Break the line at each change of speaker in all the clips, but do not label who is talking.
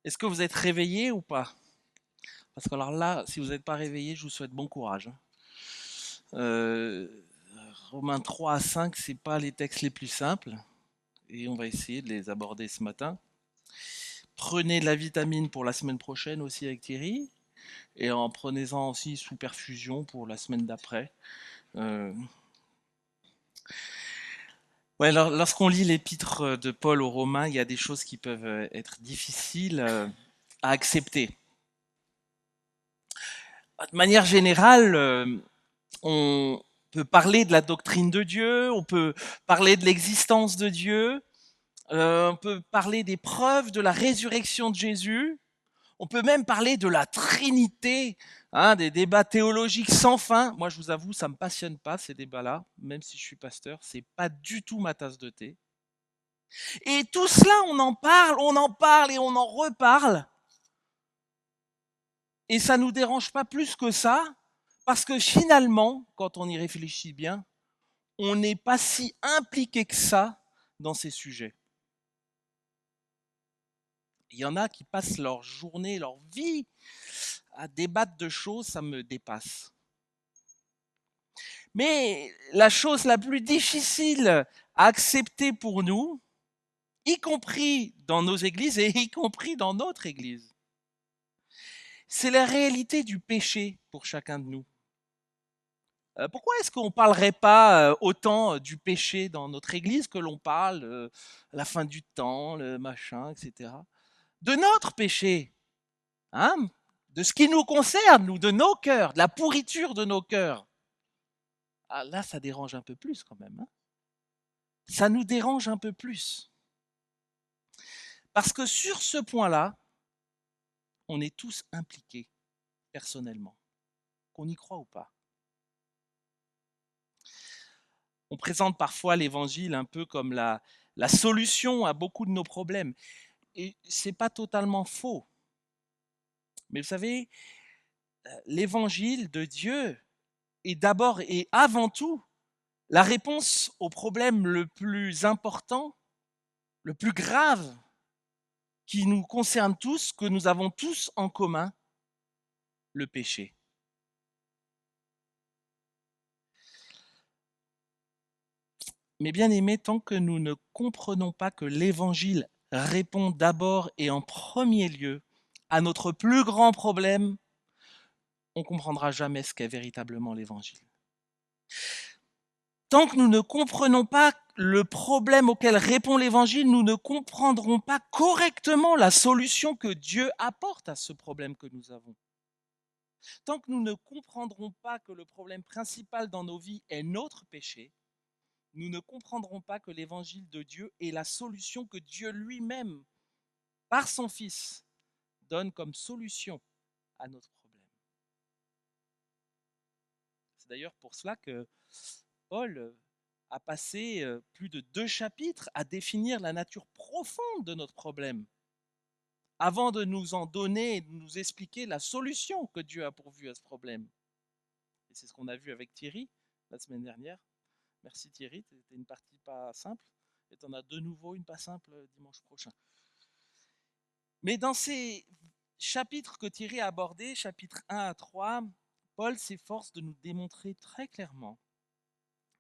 Est-ce que vous êtes réveillé ou pas? Parce que alors là, si vous n'êtes pas réveillé, je vous souhaite bon courage. Euh, Romains 3 à 5, c'est pas les textes les plus simples et on va essayer de les aborder ce matin. Prenez de la vitamine pour la semaine prochaine aussi avec Thierry et en prenez-en aussi sous perfusion pour la semaine d'après. Euh, ouais, lorsqu'on lit l'épître de Paul aux Romains, il y a des choses qui peuvent être difficiles à accepter. De manière générale, on peut parler de la doctrine de Dieu, on peut parler de l'existence de Dieu, on peut parler des preuves de la résurrection de Jésus, on peut même parler de la Trinité, hein, des débats théologiques sans fin. Moi, je vous avoue, ça me passionne pas ces débats-là, même si je suis pasteur, c'est pas du tout ma tasse de thé. Et tout cela, on en parle et on en reparle, et ça nous dérange pas plus que ça, parce que finalement, quand on y réfléchit bien, on n'est pas si impliqué que ça dans ces sujets. Il y en a qui passent leur journée, leur vie à débattre de choses, ça me dépasse. Mais la chose la plus difficile à accepter pour nous, y compris dans nos églises et y compris dans notre église, c'est la réalité du péché pour chacun de nous. Pourquoi est-ce qu'on ne parlerait pas autant du péché dans notre église que l'on parle la fin du temps, le machin, etc. De notre péché, hein, de ce qui nous concerne, nous, de nos cœurs, de la pourriture de nos cœurs. Ah, là, ça dérange un peu plus quand même. Hein. Ça nous dérange un peu plus. Parce que sur ce point-là, on est tous impliqués personnellement, qu'on y croit ou pas. On présente parfois l'évangile un peu comme la solution à beaucoup de nos problèmes. Et c'est pas totalement faux. Mais vous savez, l'évangile de Dieu est d'abord et avant tout la réponse au problème le plus important, le plus grave, qui nous concerne tous, que nous avons tous en commun, le péché. Mais bien aimés, tant que nous ne comprenons pas que l'Évangile répond d'abord et en premier lieu à notre plus grand problème, on ne comprendra jamais ce qu'est véritablement l'Évangile. Tant que nous ne comprenons pas le problème auquel répond l'Évangile, nous ne comprendrons pas correctement la solution que Dieu apporte à ce problème que nous avons. Tant que nous ne comprendrons pas que le problème principal dans nos vies est notre péché, nous ne comprendrons pas que l'évangile de Dieu est la solution que Dieu lui-même, par son Fils, donne comme solution à notre problème. C'est d'ailleurs pour cela que Paul a passé plus de 2 chapitres à définir la nature profonde de notre problème, avant de nous en donner et de nous expliquer la solution que Dieu a pourvue à ce problème. Et c'est ce qu'on a vu avec Thierry la semaine dernière. Merci Thierry, c'était une partie pas simple. Et tu en as de nouveau une pas simple dimanche prochain. Mais dans ces chapitres que Thierry a abordés, chapitres 1 à 3, Paul s'efforce de nous démontrer très clairement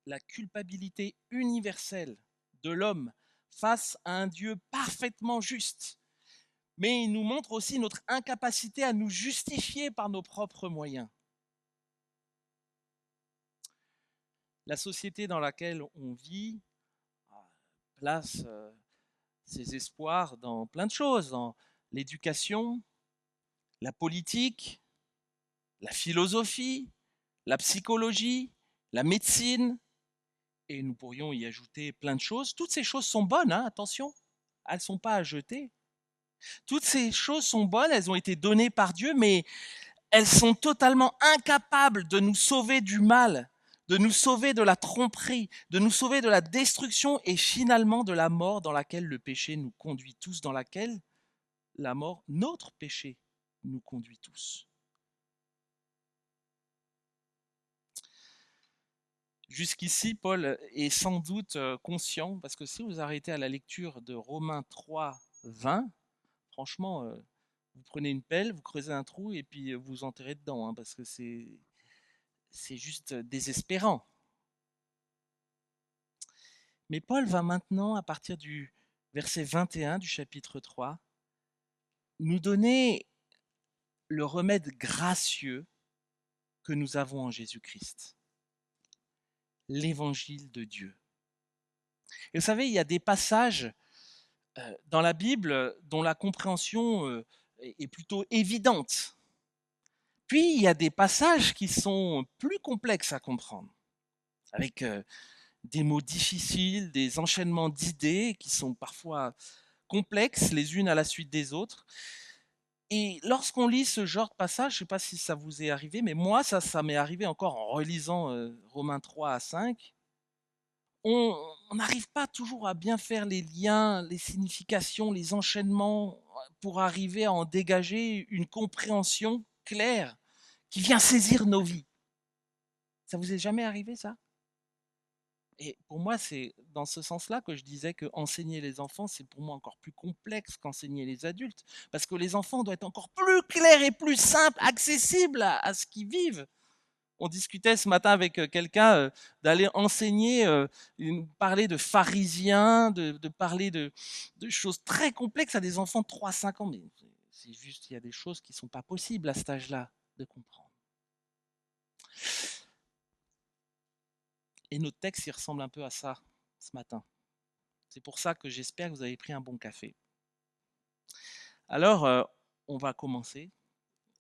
la culpabilité universelle de l'homme face à un Dieu parfaitement juste. Mais il nous montre aussi notre incapacité à nous justifier par nos propres moyens. La société dans laquelle on vit place ses espoirs dans plein de choses, dans l'éducation, la politique, la philosophie, la psychologie, la médecine, et nous pourrions y ajouter plein de choses. Toutes ces choses sont bonnes, hein, attention, elles ne sont pas à jeter. Toutes ces choses sont bonnes, elles ont été données par Dieu, mais elles sont totalement incapables de nous sauver du mal, de nous sauver de la tromperie, de nous sauver de la destruction et finalement de la mort dans laquelle le péché nous conduit tous, dans laquelle la mort, notre péché, nous conduit tous. Jusqu'ici, Paul est sans doute conscient, parce que si vous arrêtez à la lecture de Romains 3, 20, franchement, vous prenez une pelle, vous creusez un trou et puis vous enterrez dedans, hein, parce que c'est juste désespérant. Mais Paul va maintenant, à partir du verset 21 du chapitre 3, nous donner le remède gracieux que nous avons en Jésus-Christ, l'évangile de Dieu. Et vous savez, il y a des passages dans la Bible dont la compréhension est plutôt évidente. Puis, il y a des passages qui sont plus complexes à comprendre, avec des mots difficiles, des enchaînements d'idées qui sont parfois complexes les unes à la suite des autres. Et lorsqu'on lit ce genre de passage, je ne sais pas si ça vous est arrivé, mais moi, ça m'est arrivé encore en relisant Romains 3 à 5. On n'arrive pas toujours à bien faire les liens, les significations, les enchaînements pour arriver à en dégager une compréhension claire qui vient saisir nos vies. Ça vous est jamais arrivé, ça? Et pour moi, c'est dans ce sens-là que je disais que enseigner les enfants, c'est pour moi encore plus complexe qu'enseigner les adultes, parce que les enfants doivent être encore plus clairs et plus simples, accessibles à ce qu'ils vivent. On discutait ce matin avec quelqu'un d'aller enseigner, parler de pharisiens, de parler de choses très complexes à des enfants de 3-5 ans. Mais c'est juste, il y a des choses qui ne sont pas possibles à cet âge-là de comprendre. Et notre texte, il ressemble un peu à ça ce matin. C'est pour ça que j'espère que vous avez pris un bon café. Alors, on va commencer.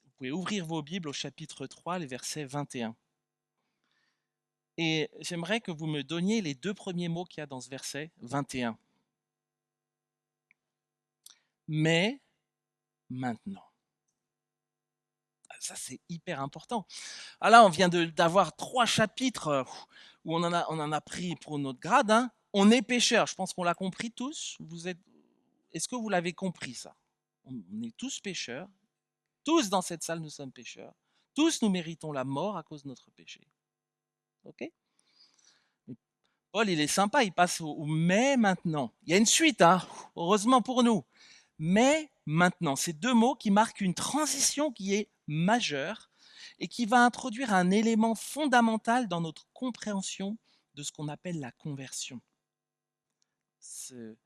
Vous pouvez ouvrir vos Bibles au chapitre 3, les versets 21. Et j'aimerais que vous me donniez les deux premiers mots qu'il y a dans ce verset 21. Mais maintenant. Ça, c'est hyper important. Ah là, on vient d'avoir 3 chapitres où on en a pris pour notre grade. Hein. On est pécheurs. Je pense qu'on l'a compris tous. Est-ce que vous l'avez compris, ça? On est tous pécheurs. Tous dans cette salle, nous sommes pécheurs. Tous, nous méritons la mort à cause de notre péché. OK? Paul, il est sympa, il passe au mais maintenant. Il y a une suite, hein, heureusement pour nous. Mais maintenant, c'est deux mots qui marquent une transition qui est majeure et qui va introduire un élément fondamental dans notre compréhension de ce qu'on appelle la conversion. Cet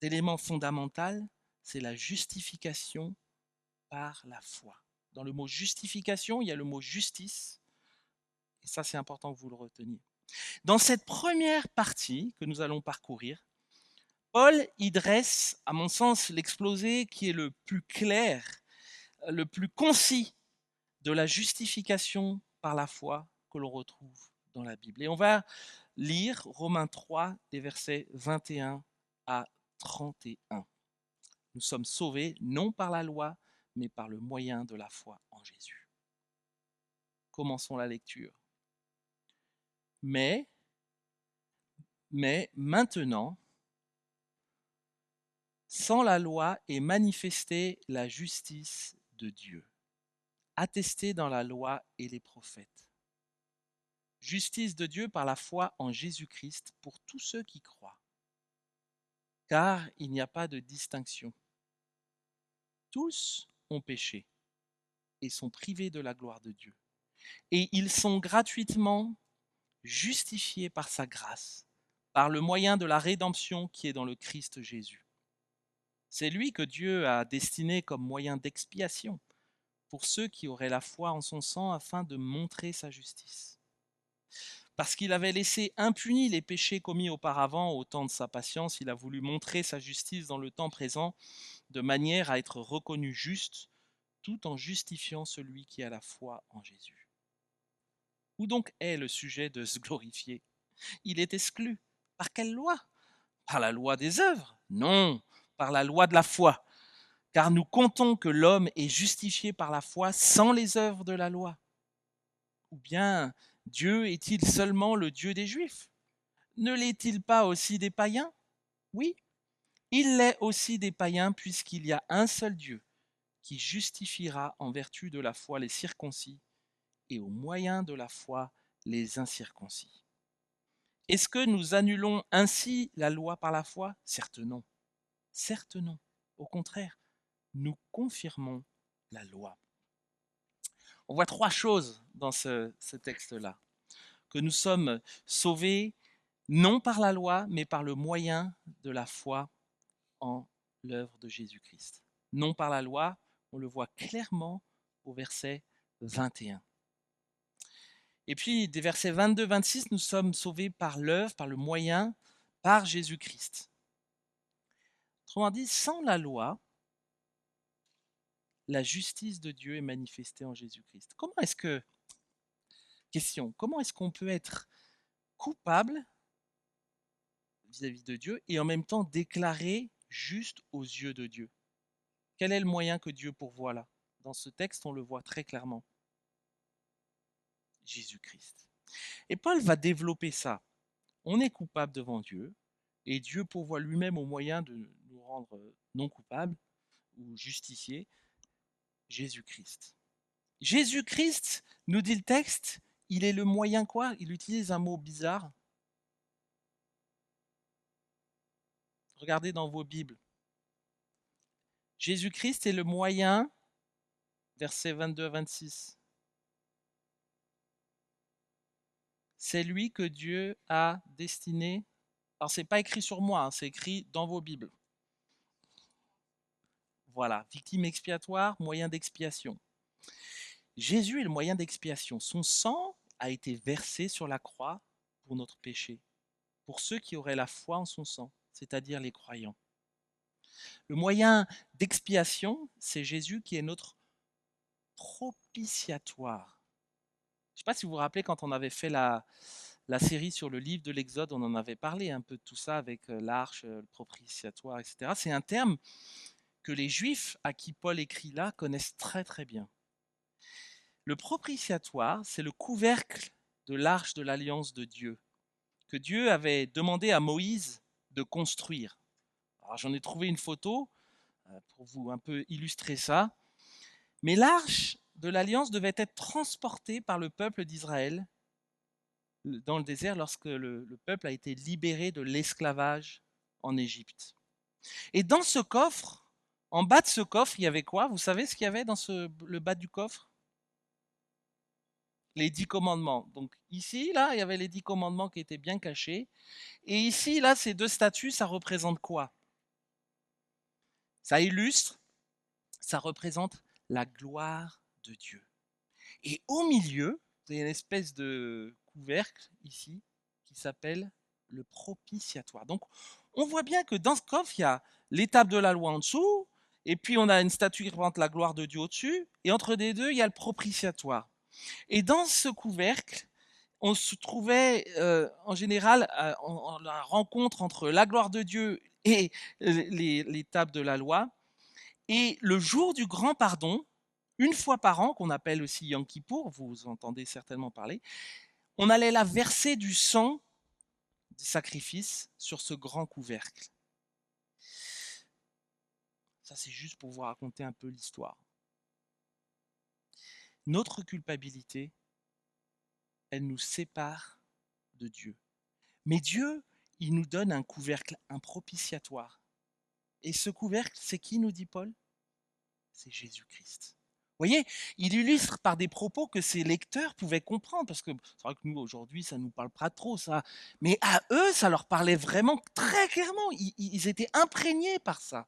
élément fondamental, c'est la justification par la foi. Dans le mot justification, il y a le mot justice, et ça c'est important que vous le reteniez. Dans cette première partie que nous allons parcourir, Paul y dresse, à mon sens, l'exposé qui est le plus clair, le plus concis de la justification par la foi que l'on retrouve dans la Bible. Et on va lire Romains 3, des versets 21 à 31. Nous sommes sauvés non par la loi, mais par le moyen de la foi en Jésus. Commençons la lecture. Mais maintenant, sans la loi est manifestée la justice de Dieu, attestée dans la loi et les prophètes. Justice de Dieu par la foi en Jésus-Christ pour tous ceux qui croient. Car il n'y a pas de distinction. Tous ont péché et sont privés de la gloire de Dieu. Et ils sont gratuitement justifiés par sa grâce, par le moyen de la rédemption qui est dans le Christ Jésus. C'est lui que Dieu a destiné comme moyen d'expiation pour ceux qui auraient la foi en son sang afin de montrer sa justice. Parce qu'il avait laissé impunis les péchés commis auparavant au temps de sa patience, il a voulu montrer sa justice dans le temps présent, de manière à être reconnu juste, tout en justifiant celui qui a la foi en Jésus. Où donc est le sujet de se glorifier? Il est exclu. Par quelle loi? Par la loi des œuvres? Non, par la loi de la foi. Car nous comptons que l'homme est justifié par la foi sans les œuvres de la loi. Ou bien Dieu est-il seulement le Dieu des Juifs? Ne l'est-il pas aussi des païens? Oui, il l'est aussi des païens puisqu'il y a un seul Dieu qui justifiera en vertu de la foi les circoncis et au moyen de la foi les incirconcis. Est-ce que nous annulons ainsi la loi par la foi? Certes non. Certes non. Au contraire, nous confirmons la loi. On voit trois choses dans ce texte-là. Que nous sommes sauvés non par la loi, mais par le moyen de la foi en l'œuvre de Jésus-Christ. Non par la loi, on le voit clairement au verset 21. Et puis, des versets 22-26, nous sommes sauvés par l'œuvre, par le moyen, par Jésus-Christ. Autrement dit, sans la loi, la justice de Dieu est manifestée en Jésus-Christ. Comment est-ce qu'on peut être coupable vis-à-vis de Dieu et en même temps déclaré juste aux yeux de Dieu? Quel est le moyen que Dieu pourvoit là? Dans ce texte, on le voit très clairement. Jésus-Christ. Et Paul va développer ça. On est coupable devant Dieu et Dieu pourvoit lui-même au moyen de nous rendre non coupables ou justifiés, Jésus-Christ. Jésus-Christ, nous dit le texte, il est le moyen quoi? Il utilise un mot bizarre. Regardez dans vos Bibles. Jésus-Christ est le moyen, versets 22 à 26. C'est lui que Dieu a destiné. Alors, ce n'est pas écrit sur moi, hein, c'est écrit dans vos Bibles. Voilà, victime expiatoire, moyen d'expiation. Jésus est le moyen d'expiation. Son sang a été versé sur la croix pour notre péché, pour ceux qui auraient la foi en son sang, c'est-à-dire les croyants. Le moyen d'expiation, c'est Jésus qui est notre propitiatoire. Je ne sais pas si vous vous rappelez quand on avait fait la série sur le livre de l'Exode, on en avait parlé un peu de tout ça avec l'arche, le propitiatoire, etc. C'est un terme que les Juifs à qui Paul écrit là connaissent très très bien. Le propitiatoire, c'est le couvercle de l'arche de l'alliance de Dieu, que Dieu avait demandé à Moïse de construire. Alors j'en ai trouvé une photo pour vous un peu illustrer ça. Mais l'arche de l'alliance devait être transportée par le peuple d'Israël dans le désert lorsque le peuple a été libéré de l'esclavage en Égypte. Et dans ce coffre, en bas de ce coffre, il y avait quoi? Vous savez ce qu'il y avait dans le bas du coffre? Les 10 commandements. Donc ici, là, il y avait les 10 commandements qui étaient bien cachés. Et ici, là, ces deux statues, ça représente quoi? Ça illustre, ça représente la gloire de Dieu. Et au milieu, il y a une espèce de couvercle ici qui s'appelle le propitiatoire. Donc, on voit bien que dans ce coffre, il y a l'étape de la loi en dessous, et puis on a une statue qui représente la gloire de Dieu au-dessus, et entre les deux, il y a le propitiatoire. Et dans ce couvercle, on se trouvait en général en la rencontre entre la gloire de Dieu et l'étape de la loi. Et le jour du grand pardon, une fois par an, qu'on appelle aussi Yom Kippour, vous entendez certainement parler, on allait là verser du sang du sacrifice sur ce grand couvercle. Ça, c'est juste pour vous raconter un peu l'histoire. Notre culpabilité, elle nous sépare de Dieu. Mais Dieu, il nous donne un couvercle, un propitiatoire. Et ce couvercle, c'est qui, nous dit Paul? C'est Jésus-Christ. Vous voyez, il illustre par des propos que ses lecteurs pouvaient comprendre, parce que c'est vrai que nous, aujourd'hui, ça ne nous parle pas trop, ça. Mais à eux, ça leur parlait vraiment très clairement. Ils étaient imprégnés par ça.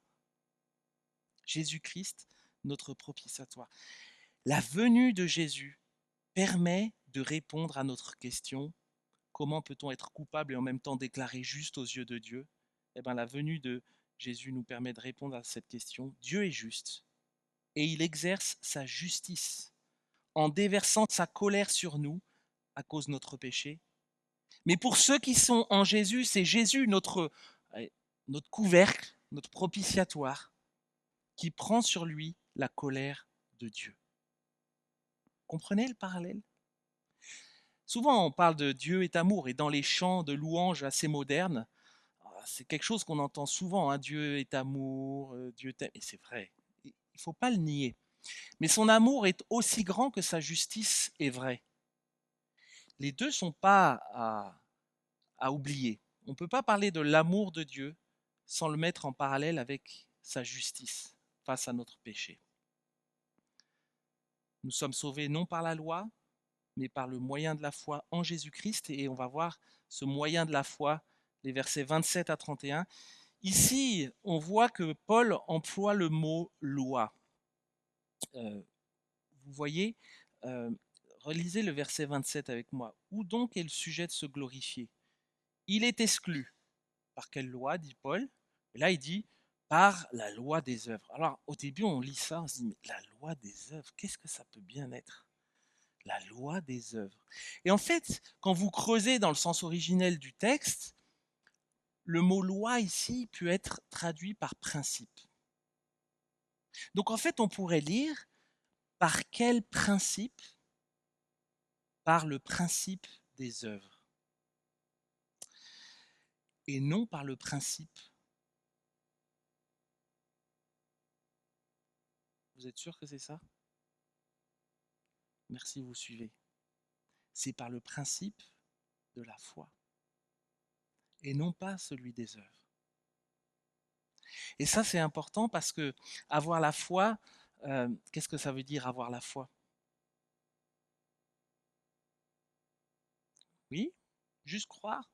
Jésus-Christ, notre propitiatoire. La venue de Jésus permet de répondre à notre question: comment peut-on être coupable et en même temps déclaré juste aux yeux de Dieu? Eh bien, la venue de Jésus nous permet de répondre à cette question. Dieu est juste et il exerce sa justice en déversant sa colère sur nous à cause de notre péché. Mais pour ceux qui sont en Jésus, c'est Jésus, notre couvercle, notre propitiatoire, qui prend sur lui la colère de Dieu. Comprenez le parallèle? Souvent, on parle de Dieu est amour, et dans les chants de louanges assez modernes, c'est quelque chose qu'on entend souvent, hein, Dieu est amour, Dieu t'aime, et c'est vrai, il ne faut pas le nier. Mais son amour est aussi grand que sa justice est vraie. Les deux ne sont pas à oublier. On ne peut pas parler de l'amour de Dieu sans le mettre en parallèle avec sa justice face à notre péché. Nous sommes sauvés non par la loi, mais par le moyen de la foi en Jésus-Christ. Et on va voir ce moyen de la foi, les versets 27 à 31. Ici, on voit que Paul emploie le mot loi. Vous voyez, relisez le verset 27 avec moi. Où donc est le sujet de se glorifier? Il est exclu. Par quelle loi, dit Paul? Et là, il dit par la loi des œuvres. Alors, au début, on lit ça, on se dit, mais la loi des œuvres, qu'est-ce que ça peut bien être? La loi des œuvres. Et en fait, quand vous creusez dans le sens originel du texte, le mot loi ici peut être traduit par principe. Donc en fait, on pourrait lire par quel principe? Par le principe des œuvres. Et non par le principe. Vous êtes sûr que c'est ça? Merci, vous suivez. C'est par le principe de la foi. Et non pas celui des œuvres. Et ça, c'est important parce que avoir la foi, qu'est-ce que ça veut dire avoir la foi? Oui, juste croire.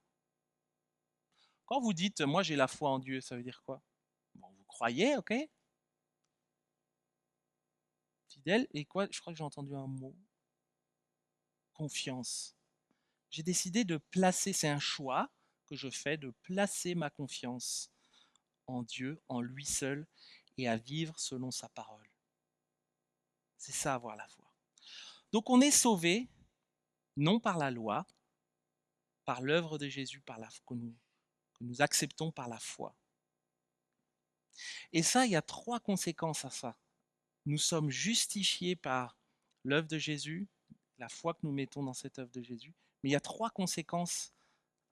Quand vous dites moi j'ai la foi en Dieu, ça veut dire quoi? Bon, vous croyez, ok? Fidèle, et quoi? Je crois que j'ai entendu un mot. Confiance. J'ai décidé de placer, c'est un choix que je fais, de placer ma confiance en Dieu, en lui seul, et à vivre selon sa parole. C'est ça avoir la foi. Donc on est sauvé, non par la loi, par l'œuvre de Jésus, que nous acceptons par la foi. Et ça, il y a 3 conséquences à ça. Nous sommes justifiés par l'œuvre de Jésus, la foi que nous mettons dans cette œuvre de Jésus, mais il y a 3 conséquences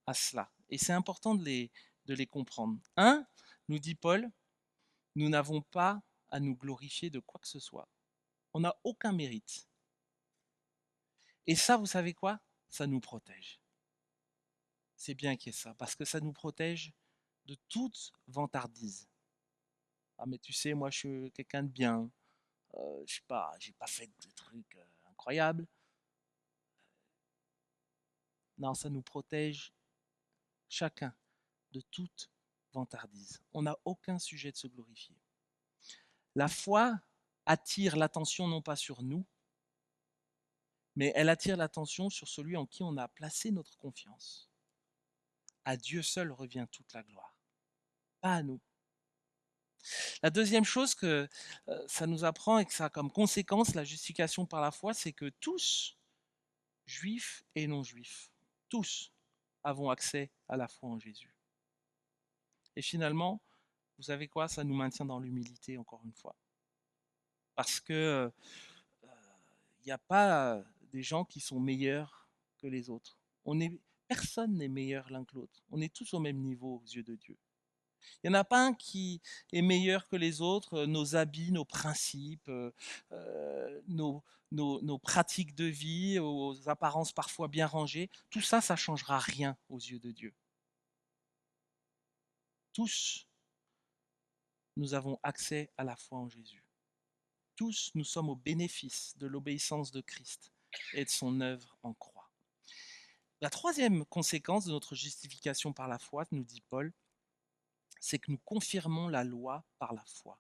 à cela. Et c'est important de les comprendre. 1, nous dit Paul, nous n'avons pas à nous glorifier de quoi que ce soit. On n'a aucun mérite. Et ça, vous savez quoi? Ça nous protège. C'est bien qu'il y ait ça, parce que ça nous protège de toute vantardise. Ah mais tu sais, moi je suis quelqu'un de bien, je sais pas, j'ai pas fait de trucs incroyables. Non, ça nous protège chacun de toute vantardise. On n'a aucun sujet de se glorifier. La foi attire l'attention non pas sur nous, mais elle attire l'attention sur celui en qui on a placé notre confiance. À Dieu seul revient toute la gloire, pas à nous. La deuxième chose que ça nous apprend et que ça a comme conséquence la justification par la foi, c'est que tous, juifs et non-juifs, tous avons accès à la foi en Jésus. Et finalement, vous savez quoi? Ça nous maintient dans l'humilité, encore une fois. Parce que il n'y a pas des gens qui sont meilleurs que les autres. Personne n'est meilleur l'un que l'autre. On est tous au même niveau aux yeux de Dieu. Il n'y en a pas un qui est meilleur que les autres. Nos habits, nos principes, nos pratiques de vie, aux apparences parfois bien rangées, tout ça, ça ne changera rien aux yeux de Dieu. Tous, nous avons accès à la foi en Jésus. Tous, nous sommes au bénéfice de l'obéissance de Christ et de son œuvre en croix. La troisième conséquence de notre justification par la foi, nous dit Paul, c'est que nous confirmons la loi par la foi.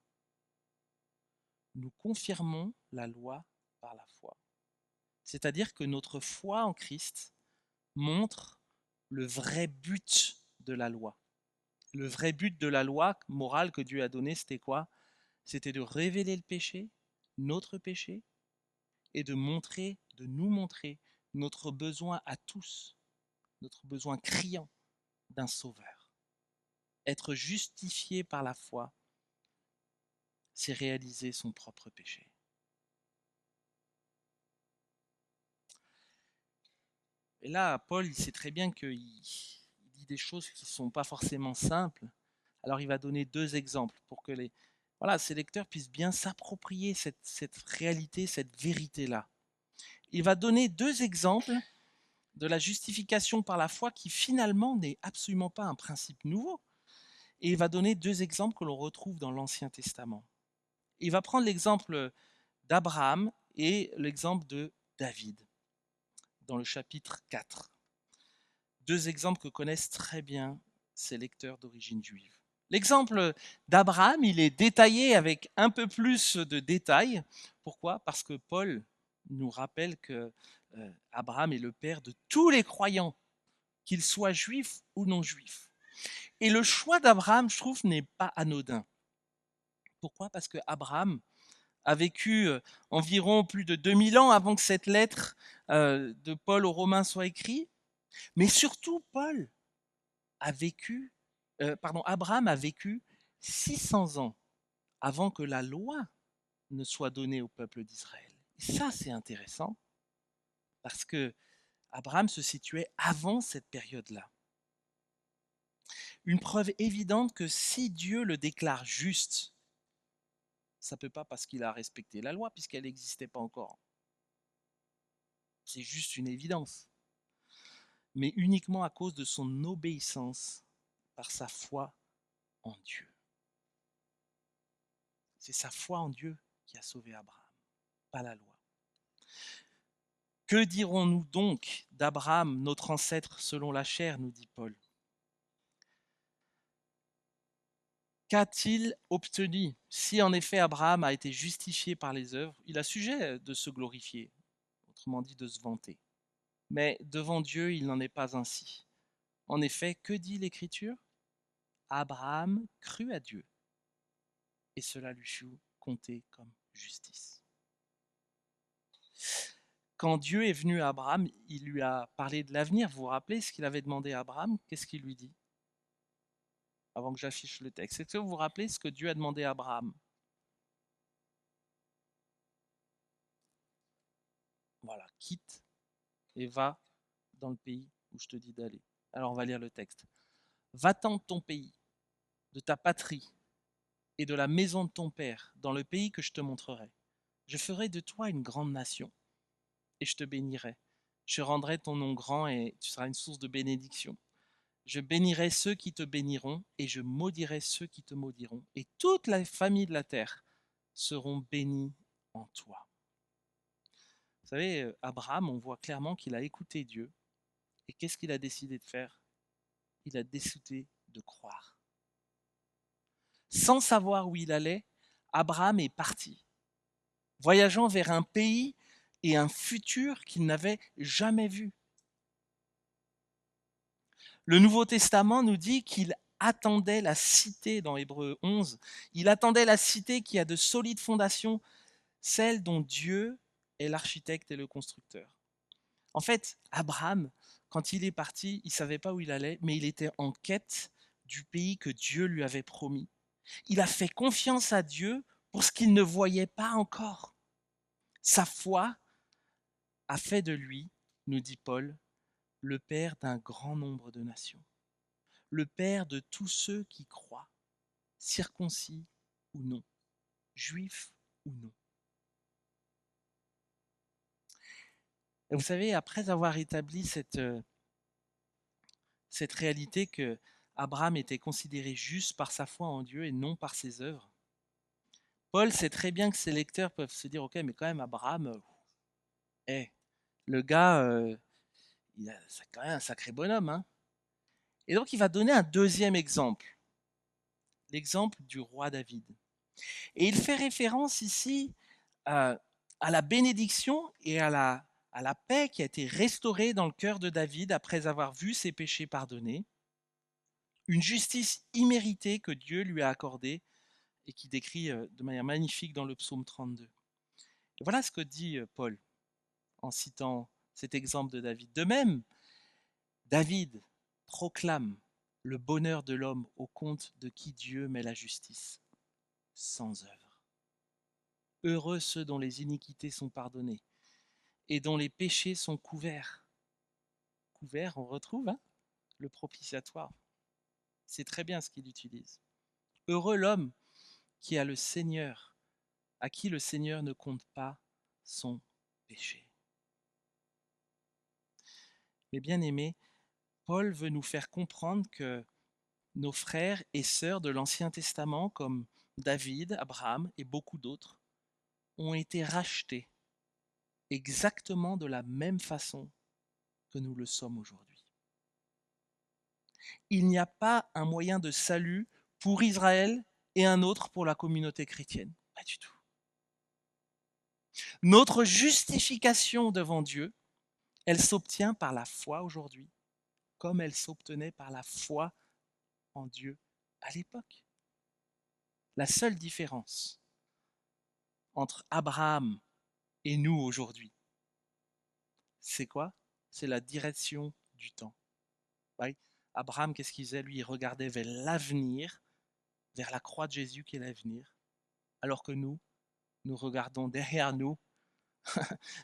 Nous confirmons la loi par la foi. C'est-à-dire que notre foi en Christ montre le vrai but de la loi. Le vrai but de la loi morale que Dieu a donnée, c'était quoi? C'était de révéler le péché, notre péché, et de nous montrer notre besoin à tous, notre besoin criant d'un sauveur. Être justifié par la foi, c'est réaliser son propre péché. Et là, Paul, il sait très bien qu'il dit des choses qui ne sont pas forcément simples. Alors il va donner 2 exemples pour que ces lecteurs puissent bien s'approprier cette réalité, cette vérité-là. Il va donner 2 exemples de la justification par la foi qui finalement n'est absolument pas un principe nouveau. Et il va donner deux exemples que l'on retrouve dans l'Ancien Testament. Il va prendre l'exemple d'Abraham et l'exemple de David dans le chapitre 4. Deux exemples que connaissent très bien ces lecteurs d'origine juive. L'exemple d'Abraham, il est détaillé avec un peu plus de détails. Pourquoi? Parce que Paul nous rappelle que Abraham est le père de tous les croyants, qu'ils soient juifs ou non juifs. Et le choix d'Abraham, je trouve, n'est pas anodin. Pourquoi? Parce que Abraham a vécu environ plus de 2000 ans avant que cette lettre de Paul aux Romains soit écrite. Mais surtout, Abraham a vécu 600 ans avant que la loi ne soit donnée au peuple d'Israël. Et ça, c'est intéressant parce que Abraham se situait avant cette période-là. Une preuve évidente que si Dieu le déclare juste, ça ne peut pas parce qu'il a respecté la loi puisqu'elle n'existait pas encore. C'est juste une évidence. Mais uniquement à cause de son obéissance par sa foi en Dieu. C'est sa foi en Dieu qui a sauvé Abraham, pas la loi. Que dirons-nous donc d'Abraham, notre ancêtre selon la chair, nous dit Paul. Qu'a-t-il obtenu? Si en effet Abraham a été justifié par les œuvres, il a sujet de se glorifier, autrement dit de se vanter. Mais devant Dieu, il n'en est pas ainsi. En effet, que dit l'Écriture? Abraham crut à Dieu, et cela lui fut compté comme justice. Quand Dieu est venu à Abraham, il lui a parlé de l'avenir. Vous vous rappelez ce qu'il avait demandé à Abraham? Qu'est-ce qu'il lui dit? Avant que j'affiche le texte. Est-ce que vous vous rappelez ce que Dieu a demandé à Abraham? Voilà, quitte et va dans le pays où je te dis d'aller. Alors on va lire le texte. Va-t'en de ton pays, de ta patrie et de la maison de ton père, dans le pays que je te montrerai. Je ferai de toi une grande nation et je te bénirai. Je rendrai ton nom grand et tu seras une source de bénédiction. Je bénirai ceux qui te béniront et je maudirai ceux qui te maudiront. Et toute la famille de la terre seront bénies en toi. Vous savez, Abraham, on voit clairement qu'il a écouté Dieu. Et qu'est-ce qu'il a décidé de faire? Il a décidé de croire. Sans savoir où il allait, Abraham est parti, voyageant vers un pays et un futur qu'il n'avait jamais vu. Le Nouveau Testament nous dit qu'il attendait la cité dans Hébreux 11. Il attendait la cité qui a de solides fondations, celle dont Dieu est l'architecte et le constructeur. En fait, Abraham, quand il est parti, il ne savait pas où il allait, mais il était en quête du pays que Dieu lui avait promis. Il a fait confiance à Dieu pour ce qu'il ne voyait pas encore. Sa foi a fait de lui, nous dit Paul, le père d'un grand nombre de nations, le père de tous ceux qui croient, circoncis ou non, juifs ou non. Et vous savez, après avoir établi cette réalité que Abraham était considéré juste par sa foi en Dieu et non par ses œuvres, Paul sait très bien que ses lecteurs peuvent se dire, ok, mais quand même Abraham, le gars, c'est quand même un sacré bonhomme. Hein. Et donc il va donner un deuxième exemple, l'exemple du roi David. Et il fait référence ici à la bénédiction et à la paix qui a été restaurée dans le cœur de David après avoir vu ses péchés pardonnés, une justice imméritée que Dieu lui a accordée et qui décrit de manière magnifique dans le psaume 32. Et voilà ce que dit Paul en citant cet exemple de David. De même, David proclame le bonheur de l'homme au compte de qui Dieu met la justice, sans œuvre. Heureux ceux dont les iniquités sont pardonnées et dont les péchés sont couverts. Couverts, on retrouve le propitiatoire. C'est très bien ce qu'il utilise. Heureux l'homme qui a le Seigneur, à qui le Seigneur ne compte pas son péché. Mais bien aimé, Paul veut nous faire comprendre que nos frères et sœurs de l'Ancien Testament, comme David, Abraham et beaucoup d'autres, ont été rachetés exactement de la même façon que nous le sommes aujourd'hui. Il n'y a pas un moyen de salut pour Israël et un autre pour la communauté chrétienne. Pas du tout. Notre justification devant Dieu, elle s'obtient par la foi aujourd'hui, comme elle s'obtenait par la foi en Dieu à l'époque. La seule différence entre Abraham et nous aujourd'hui, c'est quoi? C'est la direction du temps. Oui. Abraham, qu'est-ce qu'il faisait? Lui, il regardait vers l'avenir, vers la croix de Jésus qui est l'avenir, alors que nous regardons derrière nous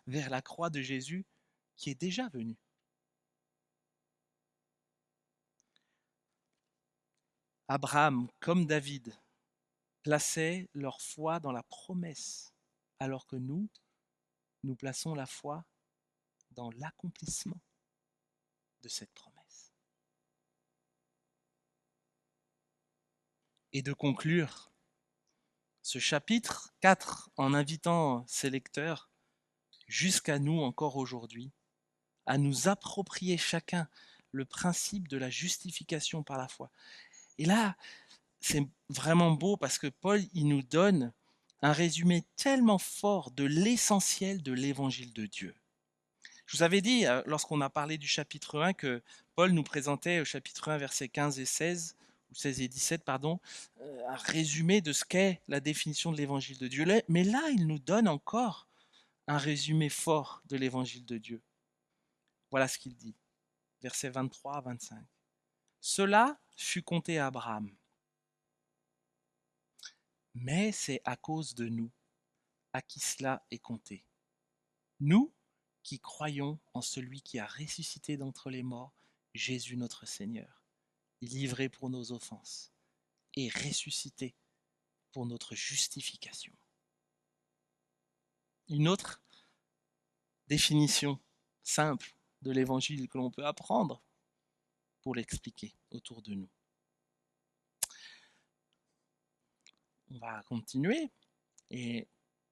vers la croix de Jésus qui est déjà venue. Abraham, comme David, plaçaient leur foi dans la promesse, alors que nous plaçons la foi dans l'accomplissement de cette promesse. Et de conclure ce chapitre 4 en invitant ses lecteurs jusqu'à nous encore aujourd'hui à nous approprier chacun le principe de la justification par la foi. Et là, c'est vraiment beau parce que Paul, il nous donne un résumé tellement fort de l'essentiel de l'évangile de Dieu. Je vous avais dit, lorsqu'on a parlé du chapitre 1, que Paul nous présentait au chapitre 1, versets 15 et 16, ou 16 et 17, pardon, un résumé de ce qu'est la définition de l'évangile de Dieu. Mais là, il nous donne encore un résumé fort de l'évangile de Dieu. Voilà ce qu'il dit, versets 23 à 25. Cela fut compté à Abraham, mais c'est à cause de nous à qui cela est compté. Nous qui croyons en celui qui a ressuscité d'entre les morts, Jésus notre Seigneur, livré pour nos offenses et ressuscité pour notre justification. Une autre définition simple de l'évangile que l'on peut apprendre pour l'expliquer autour de nous. On va continuer et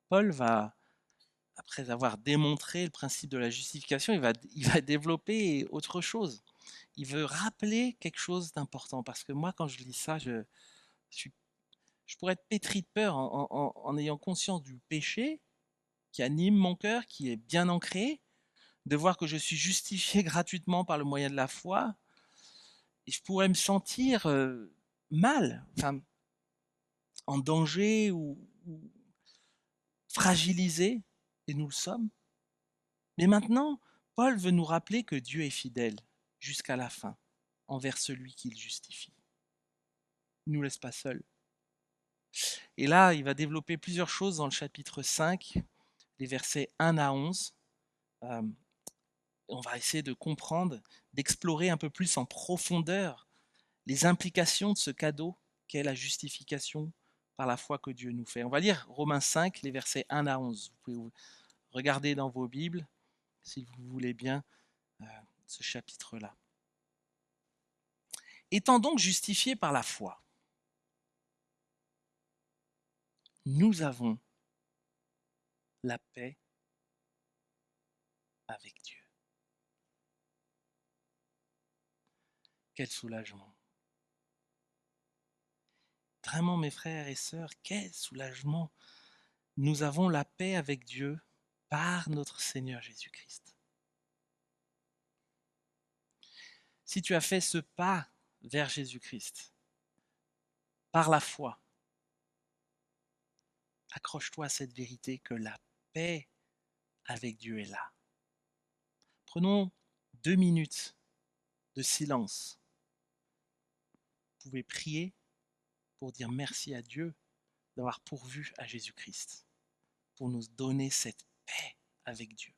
Paul va, après avoir démontré le principe de la justification, il va développer autre chose. Il veut rappeler quelque chose d'important parce que moi, quand je lis ça, je pourrais être pétri de peur en ayant conscience du péché qui anime mon cœur, qui est bien ancré, de voir que je suis justifié gratuitement par le moyen de la foi. Et je pourrais me sentir mal, enfin, en danger ou fragilisé, et nous le sommes. Mais maintenant, Paul veut nous rappeler que Dieu est fidèle jusqu'à la fin envers celui qu'il justifie. Il ne nous laisse pas seuls. Et là, il va développer plusieurs choses dans le chapitre 5, les versets 1 à 11. On va essayer de comprendre, d'explorer un peu plus en profondeur les implications de ce cadeau qu'est la justification par la foi que Dieu nous fait. On va lire Romains 5, les versets 1 à 11. Vous pouvez regarder dans vos Bibles, si vous voulez bien, ce chapitre-là. Étant donc justifiés par la foi, nous avons la paix avec Dieu. Quel soulagement! Vraiment, mes frères et sœurs, quel soulagement! Nous avons la paix avec Dieu par notre Seigneur Jésus-Christ. Si tu as fait ce pas vers Jésus-Christ, par la foi, accroche-toi à cette vérité que la paix avec Dieu est là. Prenons 2 minutes de silence. Vous pouvez prier pour dire merci à Dieu d'avoir pourvu à Jésus-Christ, pour nous donner cette paix avec Dieu.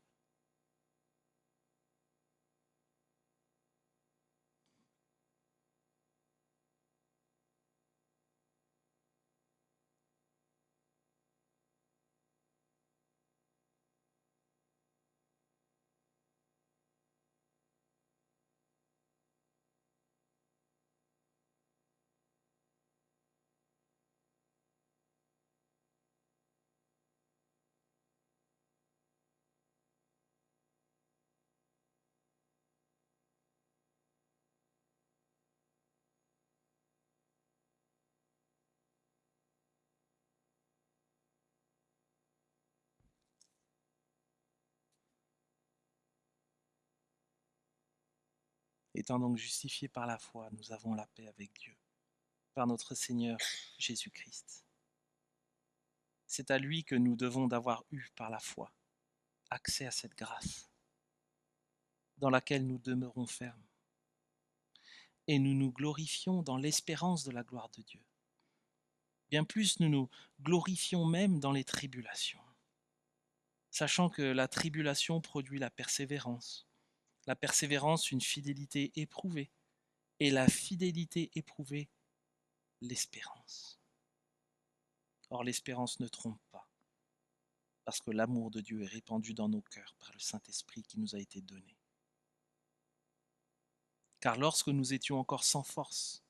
Étant donc justifiés par la foi, nous avons la paix avec Dieu, par notre Seigneur Jésus-Christ. C'est à lui que nous devons d'avoir eu par la foi accès à cette grâce, dans laquelle nous demeurons fermes, et nous nous glorifions dans l'espérance de la gloire de Dieu. Bien plus, nous nous glorifions même dans les tribulations, sachant que la tribulation produit la persévérance une fidélité éprouvée, et la fidélité éprouvée, l'espérance. Or l'espérance ne trompe pas, parce que l'amour de Dieu est répandu dans nos cœurs par le Saint-Esprit qui nous a été donné. Car lorsque nous étions encore sans force,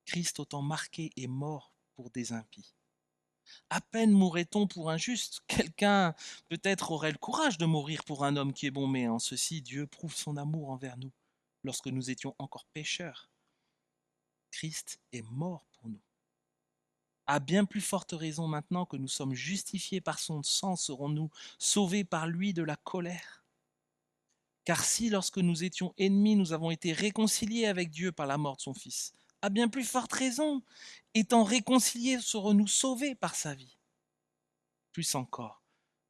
Christ autant marqué est mort pour des impies. À peine mourrait-on pour un juste. Quelqu'un peut-être aurait le courage de mourir pour un homme qui est bon, mais en ceci Dieu prouve son amour envers nous. Lorsque nous étions encore pécheurs, Christ est mort pour nous. À bien plus forte raison maintenant que nous sommes justifiés par son sang, serons-nous sauvés par lui de la colère. Car si, lorsque nous étions ennemis, nous avons été réconciliés avec Dieu par la mort de son Fils, à bien plus forte raison, étant réconciliés, serons-nous sauvés par sa vie. Plus encore,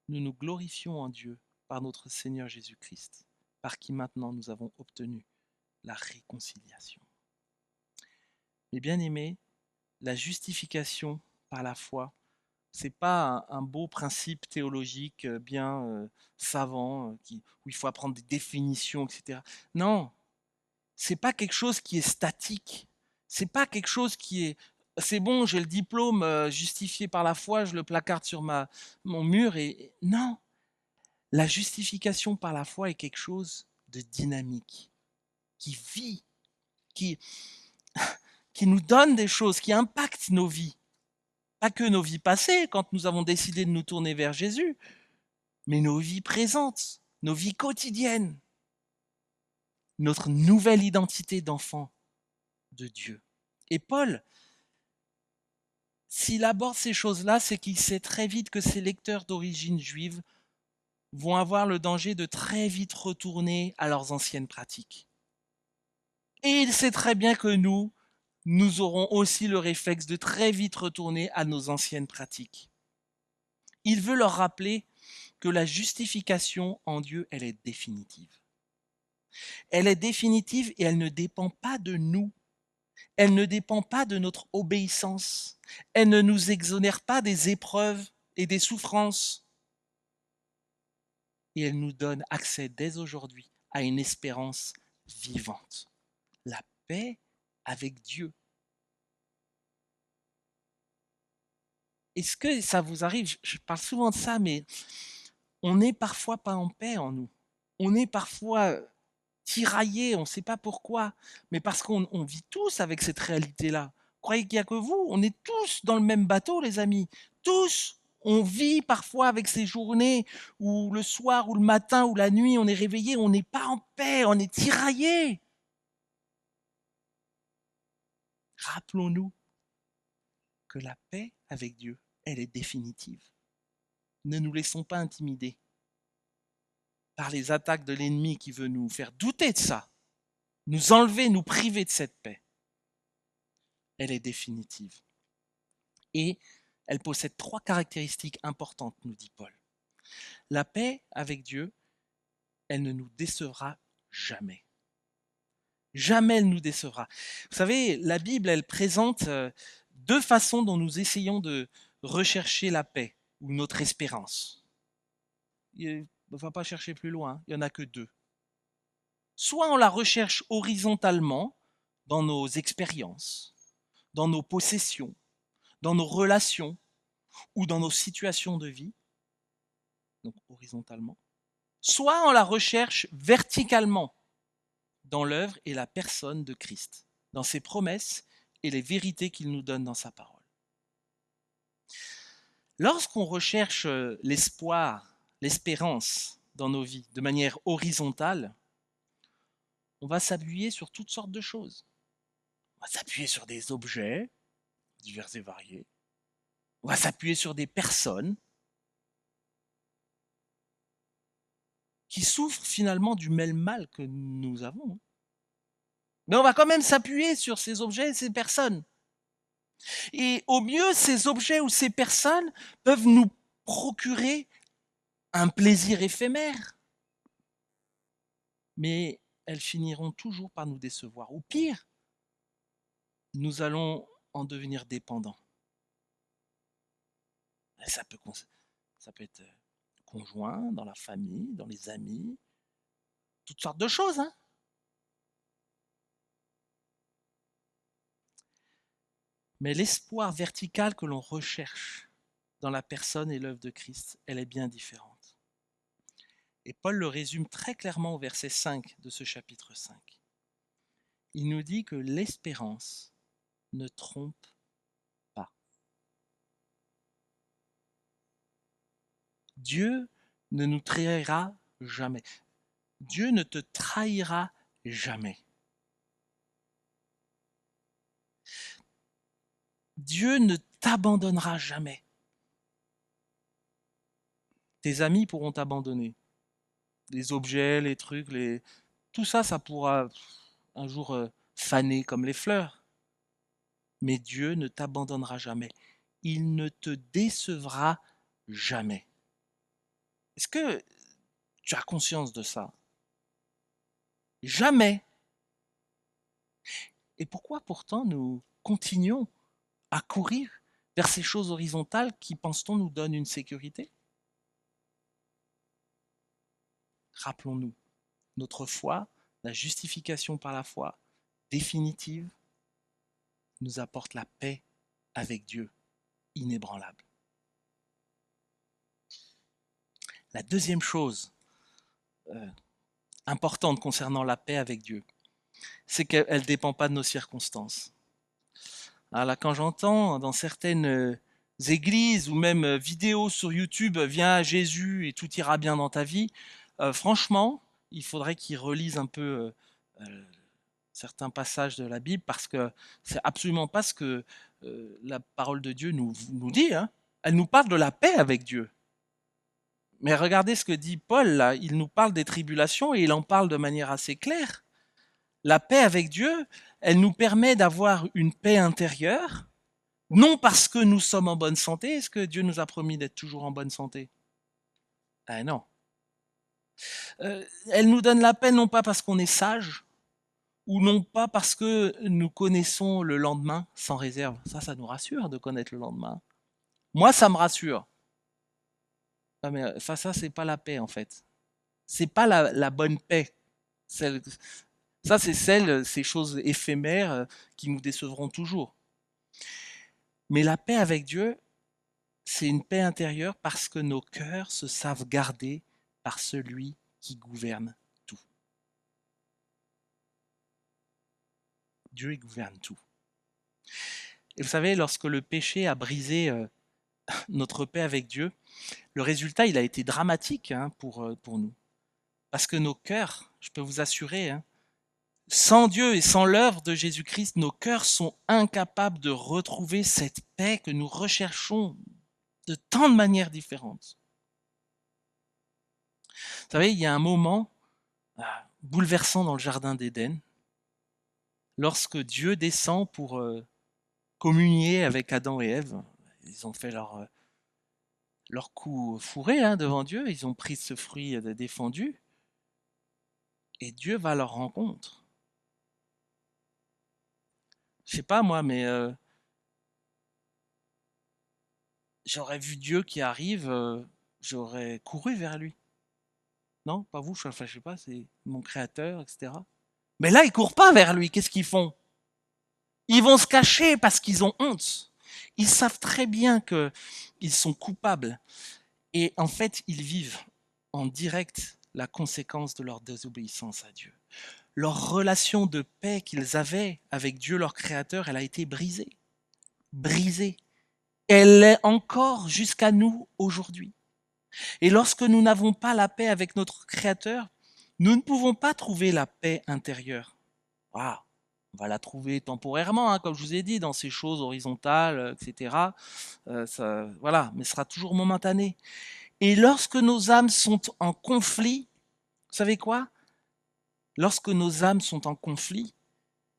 nous nous glorifions en Dieu par notre Seigneur Jésus-Christ, par qui maintenant nous avons obtenu la réconciliation. Mes bien-aimés, la justification par la foi, c'est pas un beau principe théologique bien savant où il faut apprendre des définitions, etc. Non, c'est pas quelque chose qui est statique. C'est pas quelque chose qui est c'est bon, j'ai le diplôme justifié par la foi, je le placarde sur mon mur et non, la justification par la foi est quelque chose de dynamique, qui vit, qui qui nous donne des choses, qui impactent nos vies. Pas que nos vies passées, quand nous avons décidé de nous tourner vers Jésus, mais nos vies présentes, nos vies quotidiennes, notre nouvelle identité d'enfant de Dieu. Et Paul, s'il aborde ces choses-là, c'est qu'il sait très vite que ses lecteurs d'origine juive vont avoir le danger de très vite retourner à leurs anciennes pratiques. Et il sait très bien que nous aurons aussi le réflexe de très vite retourner à nos anciennes pratiques. Il veut leur rappeler que la justification en Dieu, elle est définitive. Elle est définitive et elle ne dépend pas de nous. Elle ne dépend pas de notre obéissance. Elle ne nous exonère pas des épreuves et des souffrances. Et elle nous donne accès dès aujourd'hui à une espérance vivante. La paix avec Dieu. Est-ce que ça vous arrive? Je parle souvent de ça, mais on n'est parfois pas en paix en nous. On est parfois tiraillés, on ne sait pas pourquoi, mais parce qu'on vit tous avec cette réalité-là. Croyez qu'il n'y a que vous, on est tous dans le même bateau, les amis. Tous, on vit parfois avec ces journées où le soir, ou le matin, ou la nuit, on est réveillé, on n'est pas en paix, on est tiraillé. Rappelons-nous que la paix avec Dieu, elle est définitive. Ne nous laissons pas intimider par les attaques de l'ennemi qui veut nous faire douter de ça, nous enlever, nous priver de cette paix. Elle est définitive. Et elle possède 3 caractéristiques importantes, nous dit Paul. La paix avec Dieu, elle ne nous décevra jamais. Jamais elle nous décevra. Vous savez, la Bible, elle présente 2 façons dont nous essayons de rechercher la paix ou notre espérance. Il ne va pas chercher plus loin, il n'y en a que 2. Soit on la recherche horizontalement dans nos expériences, dans nos possessions, dans nos relations ou dans nos situations de vie, donc horizontalement, soit on la recherche verticalement dans l'œuvre et la personne de Christ, dans ses promesses et les vérités qu'il nous donne dans sa parole. Lorsqu'on recherche l'espoir, l'espérance dans nos vies de manière horizontale, on va s'appuyer sur toutes sortes de choses. On va s'appuyer sur des objets divers et variés. On va s'appuyer sur des personnes qui souffrent finalement du même mal que nous avons. Mais on va quand même s'appuyer sur ces objets et ces personnes. Et au mieux, ces objets ou ces personnes peuvent nous procurer un plaisir éphémère, mais elles finiront toujours par nous décevoir. Ou pire, nous allons en devenir dépendants. Et ça peut être conjoint, dans la famille, dans les amis, toutes sortes de choses. Hein. Mais l'espoir vertical que l'on recherche dans la personne et l'œuvre de Christ, elle est bien différente. Et Paul le résume très clairement au verset 5 de ce chapitre 5. Il nous dit que l'espérance ne trompe pas. Dieu ne nous trahira jamais. Dieu ne te trahira jamais. Dieu ne t'abandonnera jamais. Tes amis pourront t'abandonner. Les objets, les trucs, tout ça, ça pourra un jour faner comme les fleurs. Mais Dieu ne t'abandonnera jamais. Il ne te décevra jamais. Est-ce que tu as conscience de ça? Jamais. Et pourquoi pourtant nous continuons à courir vers ces choses horizontales qui, pense-t-on, nous donnent une sécurité? Rappelons-nous, notre foi, la justification par la foi, définitive, nous apporte la paix avec Dieu, inébranlable. La deuxième chose importante concernant la paix avec Dieu, c'est qu'elle ne dépend pas de nos circonstances. Alors là, quand j'entends dans certaines églises ou même vidéos sur YouTube, viens à Jésus et tout ira bien dans ta vie, franchement, il faudrait qu'ils relisent un peu certains passages de la Bible parce que c'est absolument pas ce que la parole de Dieu nous dit. Hein. Elle nous parle de la paix avec Dieu. Mais regardez ce que dit Paul là, il nous parle des tribulations et il en parle de manière assez claire. La paix avec Dieu, elle nous permet d'avoir une paix intérieure, non parce que nous sommes en bonne santé. Est-ce que Dieu nous a promis d'être toujours en bonne santé? Ah non. Elle nous donne la paix non pas parce qu'on est sage, ou non pas parce que nous connaissons le lendemain sans réserve. Ça nous rassure de connaître le lendemain. Moi, ça me rassure. Ah, mais ça c'est pas la paix en fait. C'est pas la bonne paix. Ça, c'est ces choses éphémères qui nous décevront toujours. Mais la paix avec Dieu, c'est une paix intérieure parce que nos cœurs se savent gardés par celui qui gouverne tout. Dieu gouverne tout. Et vous savez, lorsque le péché a brisé notre paix avec Dieu, le résultat, il a été dramatique hein, pour nous. Parce que nos cœurs, je peux vous assurer, hein, sans Dieu et sans l'œuvre de Jésus-Christ, nos cœurs sont incapables de retrouver cette paix que nous recherchons de tant de manières différentes. Vous savez, il y a un moment bouleversant dans le jardin d'Éden, lorsque Dieu descend pour communier avec Adam et Ève. Ils ont fait leur coup fourré hein, devant Dieu, ils ont pris ce fruit défendu, et Dieu va à leur rencontre. Je sais pas moi, mais j'aurais vu Dieu qui arrive, j'aurais couru vers lui. Non, pas vous, enfin, je sais pas, c'est mon créateur, etc. Mais là, ils courent pas vers lui, qu'est-ce qu'ils font? Ils vont se cacher parce qu'ils ont honte. Ils savent très bien qu'ils sont coupables. Et en fait, ils vivent en direct la conséquence de leur désobéissance à Dieu. Leur relation de paix qu'ils avaient avec Dieu, leur créateur, elle a été brisée. Brisée. Elle est encore jusqu'à nous aujourd'hui. Et lorsque nous n'avons pas la paix avec notre créateur, nous ne pouvons pas trouver la paix intérieure. Waouh, on va la trouver temporairement, hein, comme je vous ai dit, dans ces choses horizontales, etc. Voilà, mais ce sera toujours momentané. Et lorsque nos âmes sont en conflit, vous savez quoi? Lorsque nos âmes sont en conflit,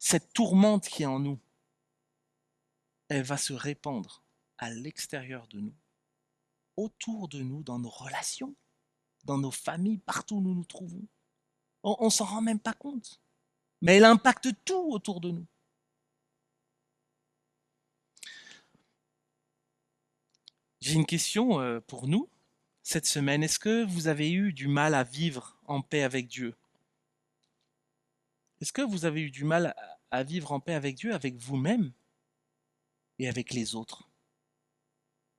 cette tourmente qui est en nous, elle va se répandre à l'extérieur de nous, autour de nous, dans nos relations, dans nos familles, partout où nous nous trouvons. On ne s'en rend même pas compte. Mais elle impacte tout autour de nous. J'ai une question pour nous cette semaine. Est-ce que vous avez eu du mal à vivre en paix avec Dieu? Est-ce que vous avez eu du mal à vivre en paix avec Dieu, avec vous-même et avec les autres,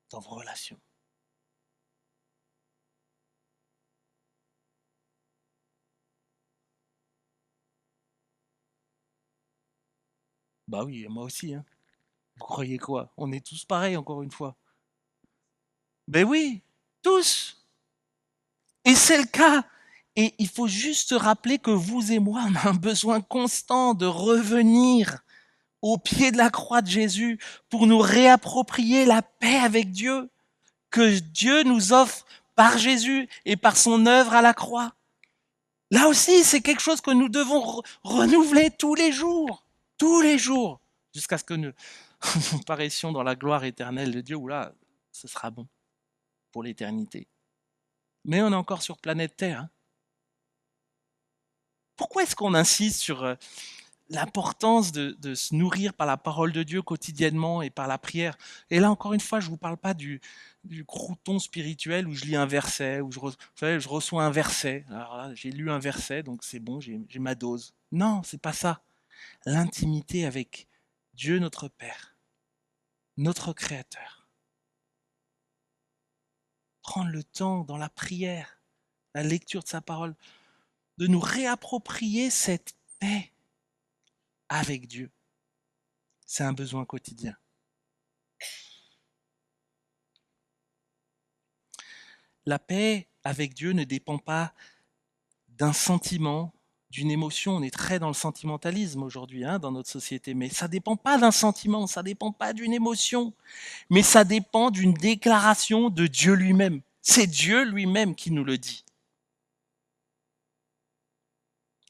dans vos relations? Bah oui, moi aussi, hein. Vous croyez quoi? On est tous pareils, encore une fois. Ben oui, tous. Et c'est le cas. Et il faut juste se rappeler que vous et moi, on a un besoin constant de revenir au pied de la croix de Jésus pour nous réapproprier la paix avec Dieu que Dieu nous offre par Jésus et par son œuvre à la croix. Là aussi, c'est quelque chose que nous devons renouveler tous les jours, jusqu'à ce que nous paraissions dans la gloire éternelle de Dieu, où là, ce sera bon pour l'éternité. Mais on est encore sur planète Terre. Hein. Pourquoi est-ce qu'on insiste sur l'importance de se nourrir par la parole de Dieu quotidiennement et par la prière? Et là, encore une fois, je ne vous parle pas du crouton spirituel où je lis un verset, où vous savez, je reçois un verset. Alors là, j'ai lu un verset, donc c'est bon, j'ai ma dose. Non, c'est pas ça. L'intimité avec Dieu notre Père, notre Créateur. Prendre le temps dans la prière, la lecture de sa parole, de nous réapproprier cette paix avec Dieu. C'est un besoin quotidien. La paix avec Dieu ne dépend pas d'un sentiment, d'une émotion. On est très dans le sentimentalisme aujourd'hui, hein, dans notre société, mais ça ne dépend pas d'un sentiment, ça ne dépend pas d'une émotion, mais ça dépend d'une déclaration de Dieu lui-même. C'est Dieu lui-même qui nous le dit.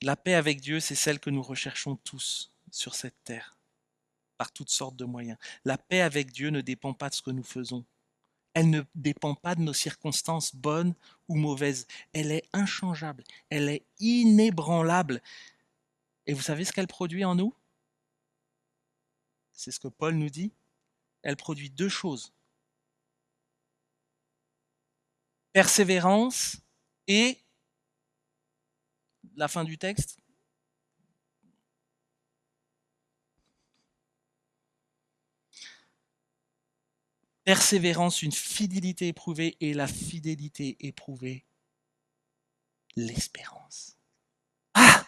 La paix avec Dieu, c'est celle que nous recherchons tous sur cette terre, par toutes sortes de moyens. La paix avec Dieu ne dépend pas de ce que nous faisons. Elle ne dépend pas de nos circonstances bonnes ou mauvaises. Elle est inchangeable, elle est inébranlable. Et vous savez ce qu'elle produit en nous? C'est ce que Paul nous dit. Elle produit deux choses. Persévérance et, la fin du texte, persévérance, une fidélité éprouvée, et la fidélité éprouvée, l'espérance. Ah,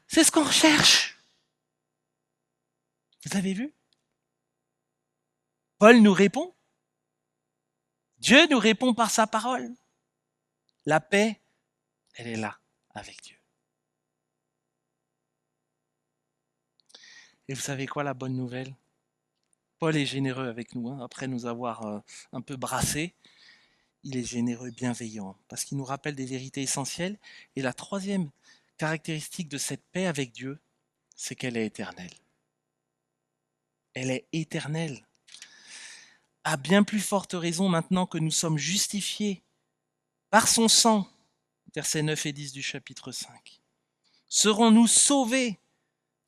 c'est ce qu'on recherche. Vous avez vu? Paul nous répond. Dieu nous répond par sa parole. La paix, elle est là, avec Dieu. Et vous savez quoi, la bonne nouvelle? Paul est généreux avec nous, hein, après nous avoir un peu brassés. Il est généreux et bienveillant, parce qu'il nous rappelle des vérités essentielles. Et la troisième caractéristique de cette paix avec Dieu, c'est qu'elle est éternelle. Elle est éternelle. À bien plus forte raison maintenant que nous sommes justifiés par son sang, versets 9 et 10 du chapitre 5. Serons-nous sauvés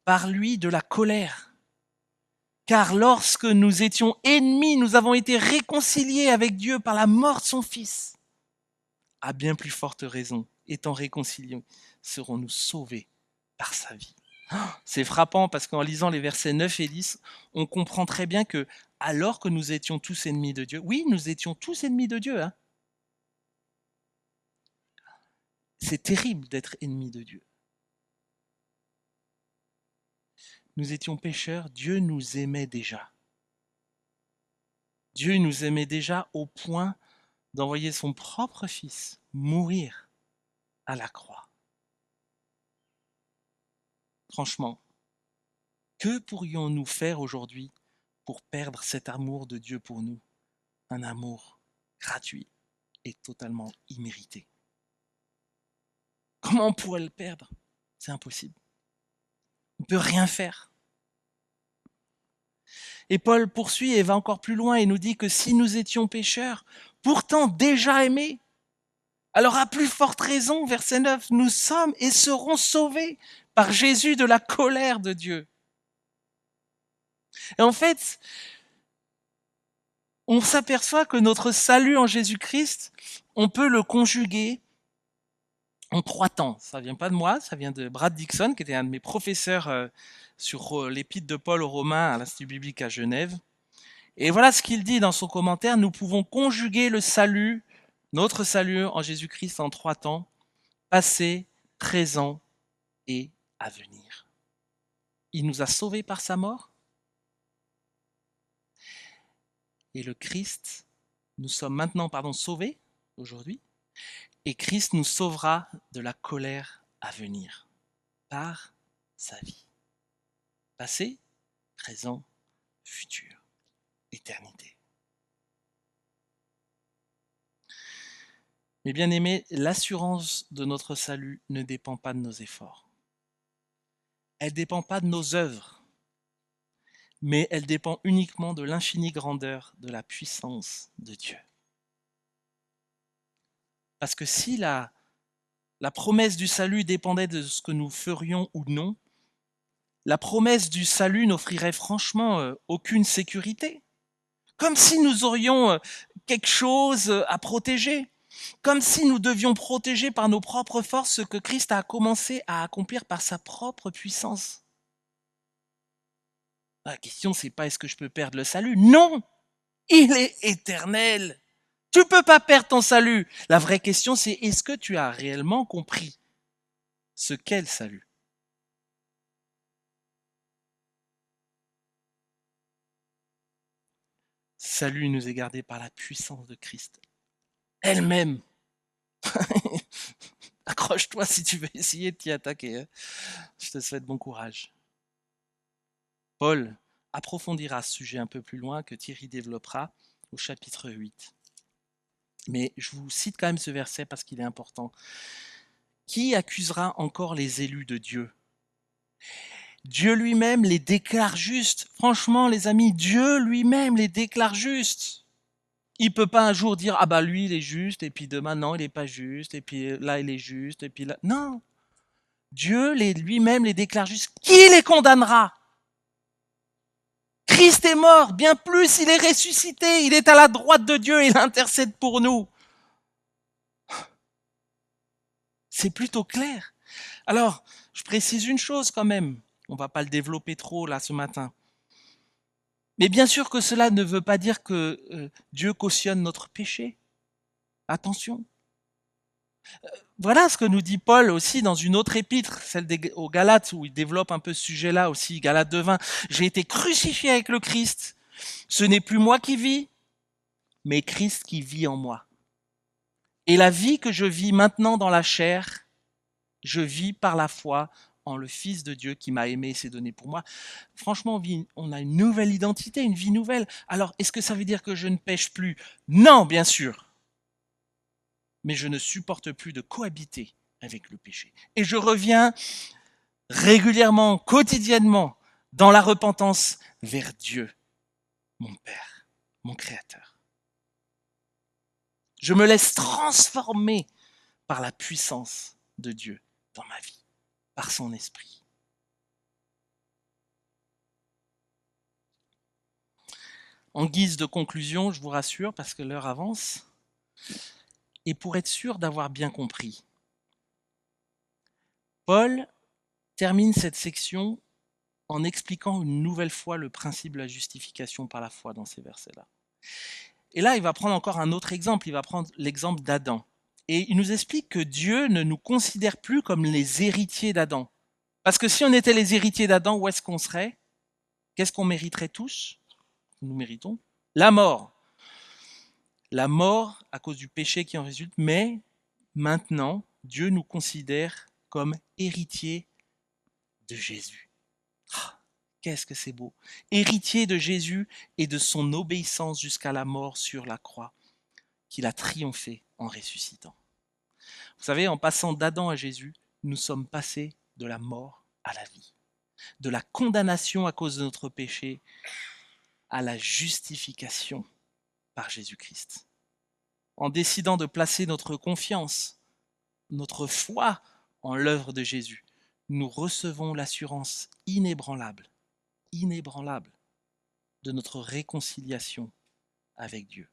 par lui de la colère? Car lorsque nous étions ennemis, nous avons été réconciliés avec Dieu par la mort de son Fils. À bien plus forte raison, étant réconciliés, serons-nous sauvés par sa vie. C'est frappant parce qu'en lisant les versets 9 et 10, on comprend très bien que alors que nous étions tous ennemis de Dieu, oui, nous étions tous ennemis de Dieu. Hein. C'est terrible d'être ennemi de Dieu. Nous étions pécheurs, Dieu nous aimait déjà. Dieu nous aimait déjà au point d'envoyer son propre Fils mourir à la croix. Franchement, que pourrions-nous faire aujourd'hui pour perdre cet amour de Dieu pour nous? Un amour gratuit et totalement immérité. Comment on pourrait le perdre? C'est impossible. On ne peut rien faire. Et Paul poursuit et va encore plus loin et nous dit que si nous étions pécheurs, pourtant déjà aimés, alors à plus forte raison, verset 9, nous sommes et serons sauvés par Jésus de la colère de Dieu. Et en fait, on s'aperçoit que notre salut en Jésus-Christ, on peut le conjuguer en 3 temps. Ça vient pas de moi, ça vient de Brad Dixon, qui était un de mes professeurs sur l'épître de Paul aux Romains à l'Institut biblique à Genève. Et voilà ce qu'il dit dans son commentaire. Nous pouvons conjuguer le salut, notre salut en Jésus-Christ en 3 temps, passé, présent et à venir. Il nous a sauvés par sa mort. Et le Christ, nous sommes maintenant sauvés aujourd'hui. Et Christ nous sauvera de la colère à venir par sa vie. Passé, présent, futur, éternité. Mais bien aimés, l'assurance de notre salut ne dépend pas de nos efforts. Elle ne dépend pas de nos œuvres, mais elle dépend uniquement de l'infinie grandeur de la puissance de Dieu. Parce que si la promesse du salut dépendait de ce que nous ferions ou non, la promesse du salut n'offrirait franchement aucune sécurité. Comme si nous aurions quelque chose à protéger. Comme si nous devions protéger par nos propres forces ce que Christ a commencé à accomplir par sa propre puissance. La question, c'est pas est-ce que je peux perdre le salut? Non! Il est éternel. Tu ne peux pas perdre ton salut. La vraie question, c'est est-ce que tu as réellement compris ce qu'est le salut? Salut nous est gardé par la puissance de Christ elle-même. Accroche-toi si tu veux essayer de t'y attaquer. Je te souhaite bon courage. Paul approfondira ce sujet un peu plus loin que Thierry développera au chapitre 8. Mais je vous cite quand même ce verset parce qu'il est important. Qui accusera encore les élus de Dieu? Dieu lui-même les déclare justes. Franchement, les amis, Dieu lui-même les déclare justes. Il ne peut pas un jour dire « Ah bah lui, il est juste, et puis demain, non, il n'est pas juste, et puis là, il est juste, et puis là... » Non. Dieu lui-même les déclare justes. Qui les condamnera? Christ est mort, bien plus, il est ressuscité, il est à la droite de Dieu, il intercède pour nous. C'est plutôt clair. Alors, je précise une chose quand même. On ne va pas le développer trop là ce matin. Mais bien sûr que cela ne veut pas dire que Dieu cautionne notre péché. Attention. Voilà ce que nous dit Paul aussi dans une autre épître, celle aux Galates, où il développe un peu ce sujet-là aussi, Galates 2:20. J'ai été crucifié avec le Christ. Ce n'est plus moi qui vis, mais Christ qui vit en moi. Et la vie que je vis maintenant dans la chair, je vis par la foi en le Fils de Dieu qui m'a aimé et s'est donné pour moi. Franchement, on a une nouvelle identité, une vie nouvelle. Alors, est-ce que ça veut dire que je ne pêche plus? Non, bien sûr. Mais je ne supporte plus de cohabiter avec le péché. Et je reviens régulièrement, quotidiennement, dans la repentance vers Dieu, mon Père, mon Créateur. Je me laisse transformer par la puissance de Dieu dans ma vie, par son esprit. En guise de conclusion, je vous rassure, parce que l'heure avance, et pour être sûr d'avoir bien compris, Paul termine cette section en expliquant une nouvelle fois le principe de la justification par la foi dans ces versets-là. Et là, il va prendre encore un autre exemple, il va prendre l'exemple d'Adam. Et il nous explique que Dieu ne nous considère plus comme les héritiers d'Adam. Parce que si on était les héritiers d'Adam, où est-ce qu'on serait? Qu'est-ce qu'on mériterait tous? Nous méritons la mort. La mort à cause du péché qui en résulte, mais maintenant, Dieu nous considère comme héritiers de Jésus. Ah, qu'est-ce que c'est beau! Héritier de Jésus et de son obéissance jusqu'à la mort sur la croix, qu'il a triomphé en ressuscitant. Vous savez, en passant d'Adam à Jésus, nous sommes passés de la mort à la vie, de la condamnation à cause de notre péché à la justification par Jésus-Christ. En décidant de placer notre confiance, notre foi en l'œuvre de Jésus, nous recevons l'assurance inébranlable de notre réconciliation avec Dieu.